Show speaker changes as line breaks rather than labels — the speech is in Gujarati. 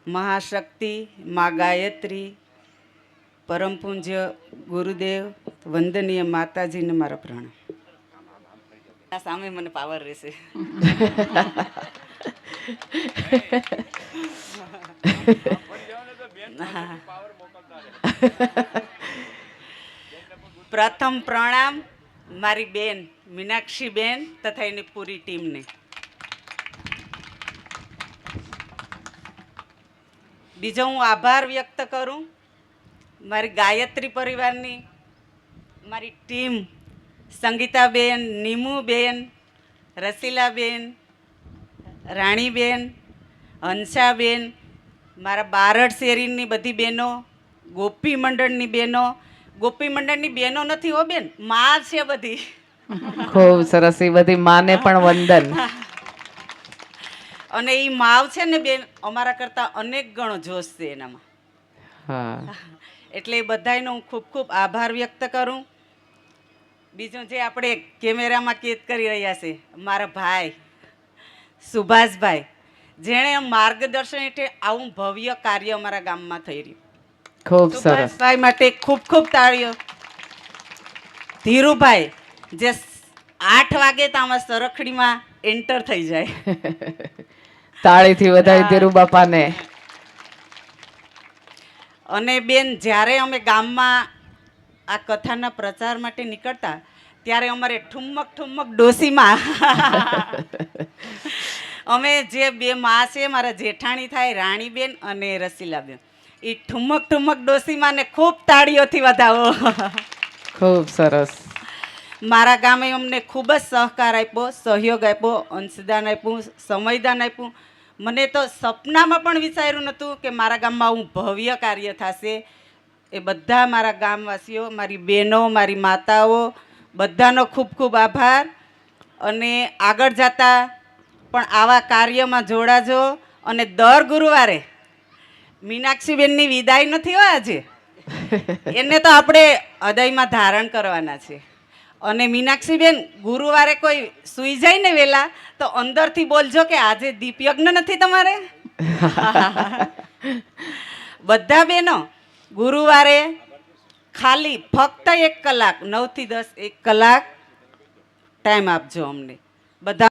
મહાશક્તિ મા ગાયત્રી, પરમ પૂજ્ય ગુરુદેવ, વંદનીય માતાજીને મારા પ્રણામ. આ સામે મને પાવર રહેશે. પ્રથમ પ્રણામ મારી બેન મીનાક્ષી બેન તથા એની પૂરી ટીમને. બીજો હું આભાર વ્યક્ત કરું મારી ગાયત્રી પરિવારની, મારી ટીમ સંગીતાબેન, નીમુબેન, રસીલાબેન, રાણીબેન, હંસાબેન, મારા બારડ શેરીની બધી બહેનો, ગોપી મંડળની બહેનો. ગોપી મંડળની બહેનો નથી હો બેન, માં છે બધી.
ખૂબ સરસ. એ બધી માને પણ વંદન.
અને એ માવ છે ને બેન, અમારા કરતા અનેક ગણો જોશ છે એનામાં.
હા,
એટલે એ બધાનો હું ખૂબ ખૂબ આભાર વ્યક્ત કરું. બીજું જે આપણે કેમેરામાં કેદ કરી રહ્યા છે મારા ભાઈ સુભાષભાઈ, જેણે માર્ગદર્શન હેઠળ આવું ભવ્ય કાર્ય અમારા ગામમાં થઈ રહ્યું.
ખૂબ સરસ.
સુભાષભાઈ માટે ખૂબ ખૂબ તાળીઓ. ધીરુભાઈ જે 8 વાગે તો આમાં સરખડીમાં એન્ટર થઈ જાય.
તાળીથી વધાવી ધીરુ બાપાને.
અને બેન જ્યારે અમે ગામમાં આ કથાના પ્રચાર માટે નીકળતા ત્યારે અમારે ઠુમક ઠુમક ડોસીમાં અમે જે બે માં છે મારા જેઠાણી થાય રાણીબેન અને રસીલાબેન, એ ઠુમક ઠુમક ડોસીમાં ને ખૂબ તાળીઓથી વધાવો.
ખૂબ સરસ.
મારા ગામે અમને ખૂબ જ સહકાર આપ્યો, સહયોગ આપ્યો, અંશદાન આપ્યું, સમયદાન આપ્યું. મને તો સપનામાં પણ વિચાર્યું નહોતું કે મારા ગામમાં આવું ભવ્ય કાર્ય થશે. એ બધા મારા ગામવાસીઓ, મારી બહેનો, મારી માતાઓ, બધાનો ખૂબ ખૂબ આભાર. અને આગળ જતા પણ આવા કાર્યમાં જોડાજો. અને દર ગુરુવારે મીનાક્ષીબેનની વિદાય નથી હોય આજે, એને તો આપણે હૃદયમાં ધારણ કરવાના છે. અને મીનાક્ષીબેન ગુરુવારે કોઈ સૂઈ જાય ને વહેલા તો અંદરથી બોલજો કે આજે દીપયજ્ઞ નથી તમારે. બધા બહેનો ગુરુવારે ખાલી ફક્ત 1 કલાક, 9 થી 10 1 કલાક ટાઈમ આપજો અમને બધા.